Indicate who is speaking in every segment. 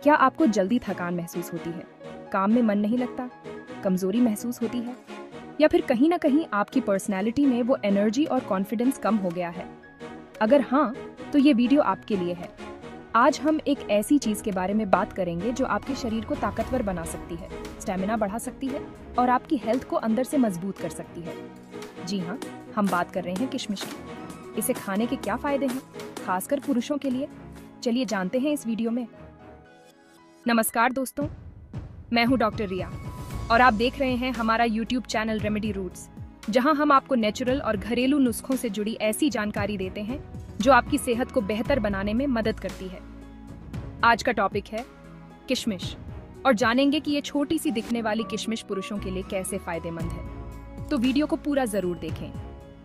Speaker 1: क्या आपको जल्दी थकान महसूस होती है, काम में मन नहीं लगता, कमजोरी महसूस होती है, या फिर कहीं ना कहीं आपकी पर्सनैलिटी में वो एनर्जी और कॉन्फिडेंस कम हो गया है? अगर हाँ, तो ये वीडियो आपके लिए है। आज हम एक ऐसी चीज के बारे में बात करेंगे जो आपके शरीर को ताकतवर बना सकती है, स्टेमिना बढ़ा सकती है और आपकी हेल्थ को अंदर से मजबूत कर सकती है। जी हाँ, हम बात कर रहे हैं किशमिश की। इसे खाने के क्या फायदे हैं, खासकर पुरुषों के लिए? चलिए जानते हैं इस वीडियो में। नमस्कार दोस्तों, मैं हूं डॉक्टर रिया और आप देख रहे हैं हमारा YouTube चैनल रेमेडी रूट्स, जहां हम आपको नेचुरल और घरेलू नुस्खों से जुड़ी ऐसी जानकारी देते हैं जो आपकी सेहत को बेहतर बनाने में मदद करती है। आज का टॉपिक है किशमिश और जानेंगे कि ये छोटी सी दिखने वाली किशमिश पुरुषों के लिए कैसे फायदेमंद है। तो वीडियो को पूरा जरूर देखें।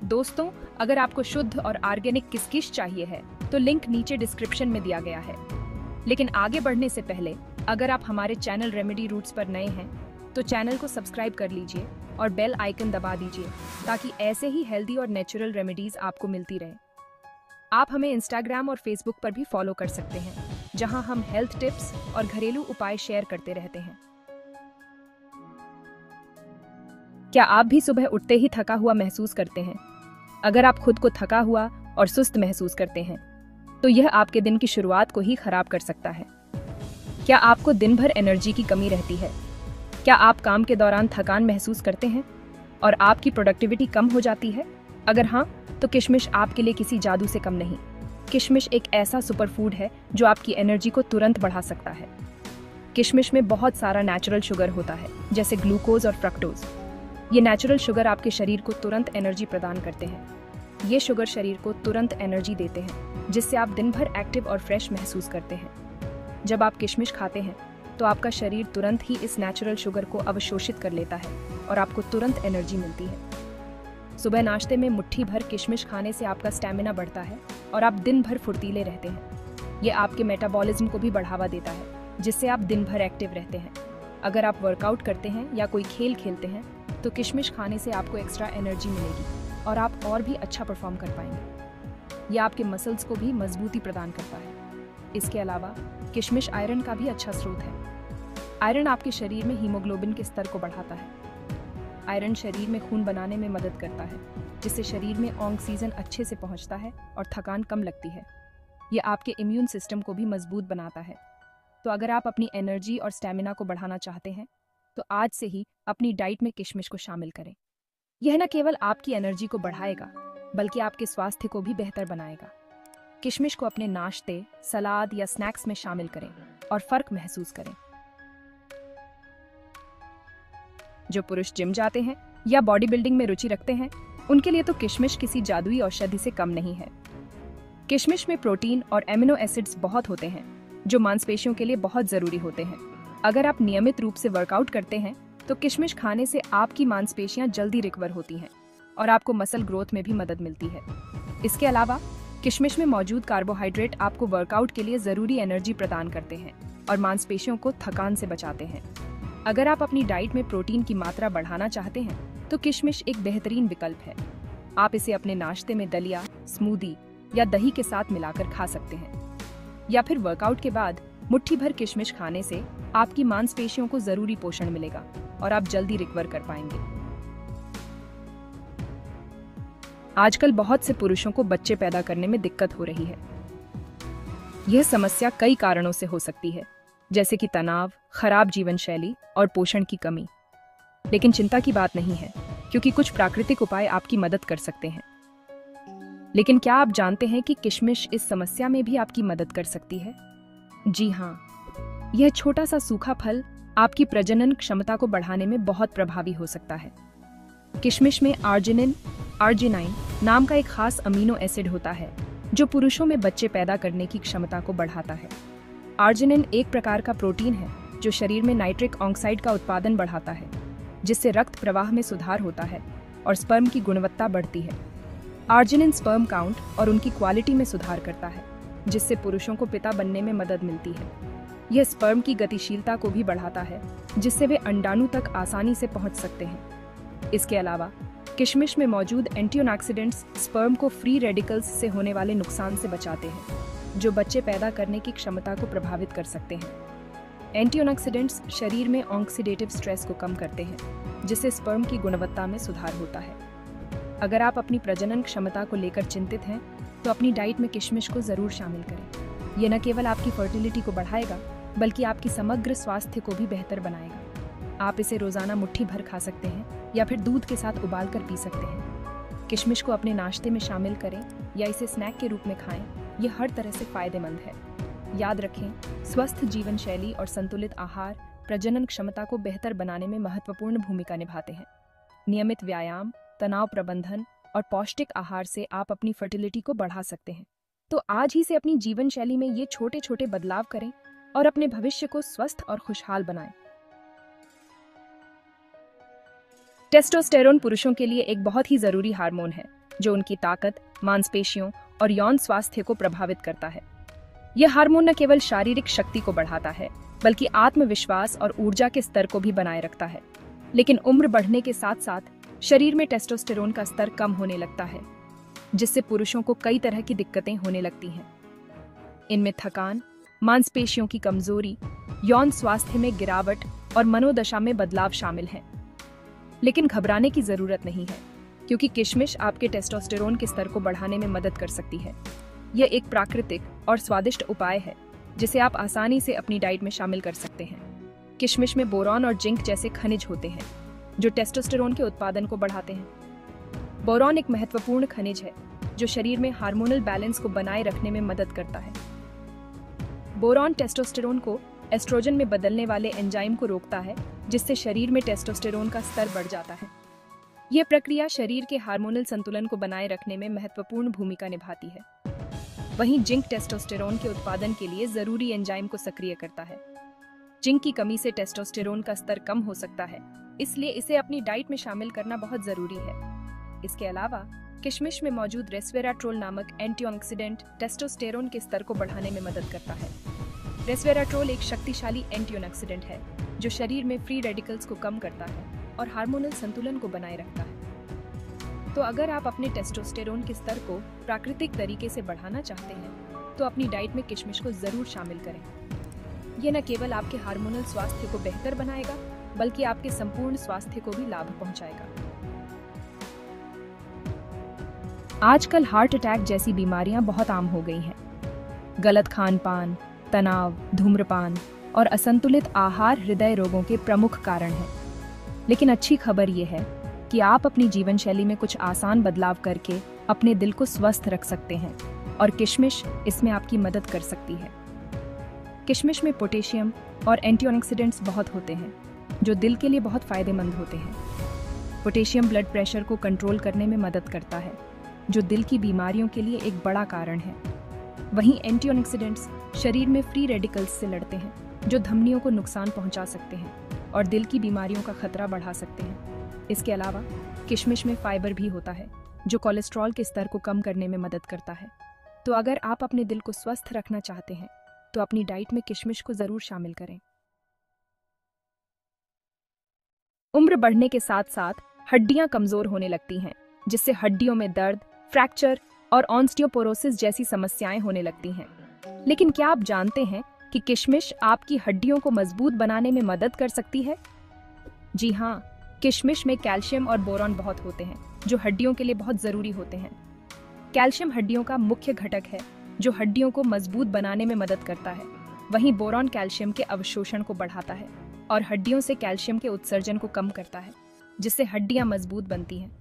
Speaker 1: दोस्तों, अगर आपको शुद्ध और ऑर्गेनिक किशमिश चाहिए है तो लिंक नीचे डिस्क्रिप्शन में दिया गया है। लेकिन आगे बढ़ने से पहले अगर आप हमारे चैनल रेमेडी रूट्स पर नए हैं तो चैनल को सब्सक्राइब कर लीजिए और बेल आइकन दबा दीजिए ताकि ऐसे ही हेल्दी और नेचुरल रेमेडीज आपको मिलती रहे। आप हमें इंस्टाग्राम और फेसबुक पर भी फॉलो कर सकते हैं, जहां हम हेल्थ टिप्स और घरेलू उपाय शेयर करते रहते हैं। क्या आप भी सुबह उठते ही थका हुआ महसूस करते हैं? अगर आप खुद को थका हुआ और सुस्त महसूस करते हैं तो यह आपके दिन की शुरुआत को ही खराब कर सकता है। क्या आपको दिन भर एनर्जी की कमी रहती है? क्या आप काम के दौरान थकान महसूस करते हैं और आपकी प्रोडक्टिविटी कम हो जाती है? अगर हाँ, तो किशमिश आपके लिए किसी जादू से कम नहीं। किशमिश एक ऐसा सुपरफूड है जो आपकी एनर्जी को तुरंत बढ़ा सकता है। किशमिश में बहुत सारा नेचुरल शुगर होता है, जैसे ग्लूकोज और फ्रक्टोज। ये नेचुरल शुगर आपके शरीर को तुरंत एनर्जी प्रदान करते हैं। ये शुगर शरीर को तुरंत एनर्जी देते हैं, जिससे आप दिन भर एक्टिव और फ्रेश महसूस करते हैं। जब आप किशमिश खाते हैं तो आपका शरीर तुरंत ही इस नेचुरल शुगर को अवशोषित कर लेता है और आपको तुरंत एनर्जी मिलती है। सुबह नाश्ते में मुट्ठी भर किशमिश खाने से आपका स्टेमिना बढ़ता है और आप दिन भर फुर्तीले रहते हैं। ये आपके मेटाबॉलिज्म को भी बढ़ावा देता है, जिससे आप दिन भर एक्टिव रहते हैं। अगर आप वर्कआउट करते हैं या कोई खेल खेलते हैं तो किशमिश खाने से आपको एक्स्ट्रा एनर्जी मिलेगी और आप और भी अच्छा परफॉर्म कर पाएंगे। यह आपके मसल्स को भी मजबूती प्रदान करता है। इसके अलावा किशमिश आयरन का भी अच्छा स्रोत है। आयरन आपके शरीर में हीमोग्लोबिन के स्तर को बढ़ाता है। आयरन शरीर में खून बनाने में मदद करता है, जिससे शरीर में ऑक्सीजन अच्छे से पहुंचता है और थकान कम लगती है। यह आपके इम्यून सिस्टम को भी मजबूत बनाता है। तो अगर आप अपनी एनर्जी और स्टेमिना को बढ़ाना चाहते हैं तो आज से ही अपनी डाइट में किशमिश को शामिल करें। यह न केवल आपकी एनर्जी को बढ़ाएगा बल्कि आपके स्वास्थ्य को भी बेहतर बनाएगा। किशमिश को अपने नाश्ते, सलाद या स्नैक्स में शामिल करें और फर्क महसूस करें। जो पुरुष जिम जाते हैं या बॉडी बिल्डिंग में रुचि रखते हैं, उनके लिए तो किशमिश किसी जादुई औषधि से कम नहीं है। किशमिश में प्रोटीन और एमिनो एसिड्स बहुत होते हैं, जो मांसपेशियों के लिए बहुत जरूरी होते हैं। अगर आप नियमित रूप से वर्कआउट करते हैं तो किशमिश खाने से आपकी मांसपेशियां जल्दी रिकवर होती हैं और आपको मसल ग्रोथ में भी मदद मिलती है। इसके अलावा किशमिश में मौजूद कार्बोहाइड्रेट आपको वर्कआउट के लिए जरूरी एनर्जी प्रदान करते हैं और मांसपेशियों को थकान से बचाते हैं। अगर आप अपनी डाइट में प्रोटीन की मात्रा बढ़ाना चाहते हैं तो किशमिश एक बेहतरीन विकल्प है। आप इसे अपने नाश्ते में दलिया, स्मूदी या दही के साथ मिलाकर खा सकते हैं, या फिर वर्कआउट के बाद मुट्ठी भर किशमिश खाने से आपकी मांसपेशियों को जरूरी पोषण मिलेगा और आप जल्दी रिकवर कर पाएंगे। आजकल बहुत से पुरुषों को बच्चे पैदा करने में दिक्कत हो रही है। यह समस्या कई कारणों से हो सकती है, जैसे कि तनाव, खराब जीवन शैली और पोषण की कमी। लेकिन चिंता की बात नहीं है, क्योंकि कुछ प्राकृतिक उपाय आपकी मदद कर सकते हैं। लेकिन क्या आप जानते हैं कि किशमिश इस समस्या में भी आपकी मदद कर सकती है? जी हाँ, यह छोटा सा सूखा फल आपकी प्रजनन क्षमता को बढ़ाने में बहुत प्रभावी हो सकता है। किशमिश में आर्जिनाइन नाम का एक खास अमीनो एसिड होता है जो पुरुषों में बच्चे पैदा करने की क्षमता को बढ़ाता है। आर्जिनिन एक प्रकार का प्रोटीन है जो शरीर में नाइट्रिक ऑक्साइड का उत्पादन बढ़ाता है, जिससे रक्त प्रवाह में सुधार होता है और स्पर्म की गुणवत्ता बढ़ती है। आर्जिनिन स्पर्म काउंट और उनकी क्वालिटी में सुधार करता है, जिससे पुरुषों को पिता बनने में मदद मिलती है। यह स्पर्म की गतिशीलता को भी बढ़ाता है, जिससे वे अंडाणु तक आसानी से पहुंच सकते हैं। इसके अलावा किशमिश में मौजूद एंटीऑक्सीडेंट्स स्पर्म को फ्री रेडिकल्स से होने वाले नुकसान से बचाते हैं, जो बच्चे पैदा करने की क्षमता को प्रभावित कर सकते हैं। एंटीऑक्सीडेंट्स शरीर में ऑक्सीडेटिव स्ट्रेस को कम करते हैं, जिससे स्पर्म की गुणवत्ता में सुधार होता है। अगर आप अपनी प्रजनन क्षमता को लेकर चिंतित हैं, तो अपनी डाइट में किशमिश को जरूर शामिल करें। यह न केवल आपकी फर्टिलिटी को बढ़ाएगा, बल्कि आपकी समग्र स्वास्थ्य को भी बेहतर बनाएगा। आप इसे रोजाना मुट्ठी भर खा सकते हैं या फिर दूध के साथ उबाल कर पी सकते हैं। किशमिश को अपने नाश्ते में शामिल करें या इसे स्नैक के रूप में खाएं। यह हर तरह से फायदेमंद है। याद रखें, स्वस्थ जीवन शैली और संतुलित आहार प्रजनन क्षमता को बेहतर बनाने में महत्वपूर्ण भूमिका निभाते हैं। नियमित व्यायाम, तनाव प्रबंधन और पौष्टिक आहार से आप अपनी फर्टिलिटी को बढ़ा सकते हैं। तो आज ही से अपनी जीवन शैली में ये छोटे छोटे बदलाव करें और अपने भविष्य को स्वस्थ और खुशहाल बनाएं। टेस्टोस्टेरोन पुरुषों के लिए एक बहुत ही जरूरी हार्मोन है, जो उनकी ताकत, मांसपेशियों और यौन स्वास्थ्य को प्रभावित करता है। यह हार्मोन न केवल शारीरिक शक्ति को बढ़ाता है, बल्कि आत्मविश्वास और ऊर्जा के स्तर को भी बनाए रखता है। लेकिन उम्र बढ़ने के साथ साथ शरीर में टेस्टोस्टेरोन का स्तर कम होने लगता है, जिससे पुरुषों को कई तरह की दिक्कतें होने लगती हैं। इनमें थकान, मांसपेशियों की कमजोरी, यौन स्वास्थ्य में गिरावट और मनोदशा में बदलाव शामिल हैं। लेकिन घबराने की जरूरत नहीं है, क्योंकि किशमिश आपके टेस्टोस्टेरोन के स्तर को बढ़ाने में मदद कर सकती है। यह एक प्राकृतिक और स्वादिष्ट उपाय है, जिसे आप आसानी से अपनी डाइट में शामिल कर सकते हैं। किशमिश में बोरॉन और जिंक जैसे खनिज होते हैं, जो टेस्टोस्टेरोन के उत्पादन को बढ़ाते हैं। बोरॉन एक महत्वपूर्ण खनिज है, जो शरीर में हार्मोनल बैलेंस को बनाए रखने में मदद करता है। बोरॉन टेस्टोस्टेरोन को एस्ट्रोजन में बदलने वाले एंजाइम को रोकता है, जिससे शरीर में टेस्टोस्टेरोन का स्तर बढ़ जाता है। यह प्रक्रिया शरीर के हार्मोनल संतुलन को बनाए रखने में महत्वपूर्ण भूमिका निभाती है। वहीं जिंक टेस्टोस्टेरोन के उत्पादन के लिए जरूरी एंजाइम को सक्रिय करता है। जिंक की कमी से टेस्टोस्टेरोन का स्तर कम हो सकता है, इसलिए इसे अपनी डाइट में शामिल करना बहुत जरूरी है। इसके अलावा किशमिश में मौजूद रेस्वेराट्रोल नामक एंटीऑक्सीडेंट टेस्टोस्टेरोन के स्तर को बढ़ाने में मदद करता है। रेस्वेराट्रोल एक शक्तिशाली एंटीऑक्सीडेंट है, जो शरीर में फ्री रेडिकल्स को कम करता है और हार्मोनल संतुलन को बनाए रखता है। तो अगर आप अपने टेस्टोस्टेरोन के स्तर को प्राकृतिक तरीके से बढ़ाना चाहते हैं, तो अपनी डाइट में किशमिश को जरूर शामिल करें। यह न केवल आपके हार्मोनल स्वास्थ्य को बेहतर बनाएगा, बल्कि आपके संपूर्ण स्वास्थ्य को भी लाभ पहुंचाएगा। आजकल हार्ट अटैक जैसी बीमारियां बहुत आम हो गई हैं। गलत खान-पान, तनाव, धूम्रपान और असंतुलित आहार हृदय रोगों के प्रमुख कारण हैं। लेकिन अच्छी खबर यह है कि आप अपनी जीवन शैली में कुछ आसान बदलाव करके अपने दिल को स्वस्थ रख सकते हैं, और किशमिश इसमें आपकी मदद कर सकती है। किशमिश में पोटेशियम और एंटीऑक्सीडेंट्स बहुत होते हैं, जो दिल के लिए बहुत फायदेमंद होते हैं। पोटेशियम ब्लड प्रेशर को कंट्रोल करने में मदद करता है, जो दिल की बीमारियों के लिए एक बड़ा कारण है। वहीं एंटीऑक्सीडेंट्स शरीर में फ्री रेडिकल्स से लड़ते हैं, जो धमनियों को नुकसान पहुंचा सकते हैं और दिल की बीमारियों का खतरा बढ़ा सकते हैं। इसके अलावा किशमिश में फाइबर भी होता है, जो कोलेस्ट्रॉल के स्तर को कम करने में मदद करता है। तो अगर आप अपने दिल को स्वस्थ रखना चाहते हैं, तो अपनी डाइट में किशमिश को जरूर शामिल करें। उम्र बढ़ने के साथ साथ हड्डियां कमजोर होने लगती हैं, जिससे हड्डियों में दर्द, फ्रैक्चर और ऑस्टियोपोरोसिस जैसी समस्याएं होने लगती हैं। लेकिन क्या आप जानते हैं कि किशमिश आपकी हड्डियों को मजबूत बनाने में मदद कर सकती है? जी हाँ, किशमिश में कैल्शियम और बोरॉन बहुत होते हैं, जो हड्डियों के लिए बहुत जरूरी होते हैं। कैल्शियम हड्डियों का मुख्य घटक है, जो हड्डियों को मजबूत बनाने में मदद करता है। वहीं बोरॉन कैल्शियम के अवशोषण को बढ़ाता है और हड्डियों से कैल्शियम के उत्सर्जन को कम करता है, जिससे हड्डियां मजबूत बनती हैं।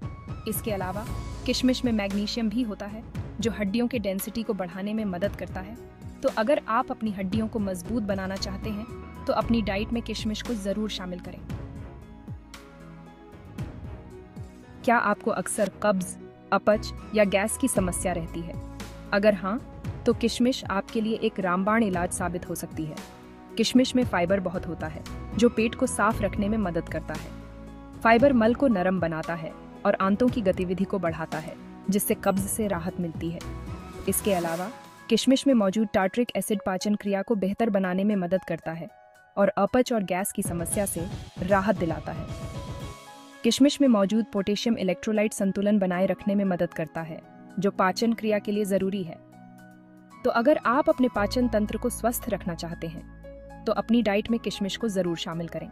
Speaker 1: इसके अलावा किशमिश में मैग्नीशियम भी होता है, जो हड्डियों के डेंसिटी को बढ़ाने में मदद करता है। तो अगर आप अपनी हड्डियों को मजबूत बनाना चाहते हैं, तो अपनी डाइट में किशमिश को जरूर शामिल करें। क्या आपको अक्सर कब्ज, अपच या गैस की समस्या रहती है? अगर हाँ, तो किशमिश आपके लिए एक रामबाण इलाज साबित हो सकती है। किशमिश में फाइबर बहुत होता है, जो पेट को साफ रखने में मदद करता है। फाइबर मल को नरम बनाता है और आंतों की गतिविधि को बढ़ाता है, जिससे कब्ज से राहत मिलती है। इसके अलावा किशमिश में मौजूद टार्ट्रिक एसिड पाचन क्रिया को बेहतर बनाने में मदद करता है और अपच और गैस की समस्या से राहत दिलाता है। किशमिश में मौजूद पोटेशियम इलेक्ट्रोलाइट संतुलन बनाए रखने में मदद करता है, जो पाचन क्रिया के लिए जरूरी है। तो अगर आप अपने पाचन तंत्र को स्वस्थ रखना चाहते हैं, तो अपनी डाइट में किशमिश को जरूर शामिल करें।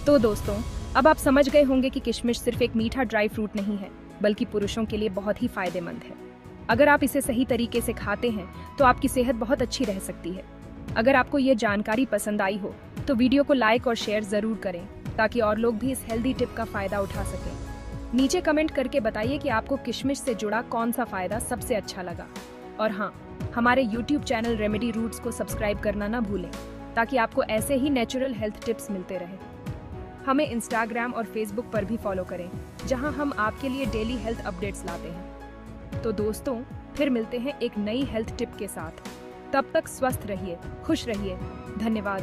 Speaker 1: तो दोस्तों, अब आप समझ गए होंगे कि किशमिश सिर्फ एक मीठा ड्राई फ्रूट नहीं है, बल्कि पुरुषों के लिए बहुत ही फायदेमंद है। अगर आप इसे सही तरीके से खाते हैं तो आपकी सेहत बहुत अच्छी रह सकती है। अगर आपको ये जानकारी पसंद आई हो तो वीडियो को लाइक और शेयर जरूर करें, ताकि और लोग भी इस हेल्दी टिप का फायदा उठा सकें। नीचे कमेंट करके बताइए कि आपको किशमिश से जुड़ा कौन सा फायदा सबसे अच्छा लगा। और हाँ, हमारे YouTube चैनल रेमेडी रूट्स को सब्सक्राइब करना ना भूलें, ताकि आपको ऐसे ही नेचुरल हेल्थ टिप्स मिलते रहे। हमें इंस्टाग्राम और फेसबुक पर भी फॉलो करें, जहां हम आपके लिए डेली हेल्थ अपडेट्स लाते हैं। तो दोस्तों, फिर मिलते हैं एक नई हेल्थ टिप के साथ। तब तक स्वस्थ रहिए, खुश रहिए। धन्यवाद।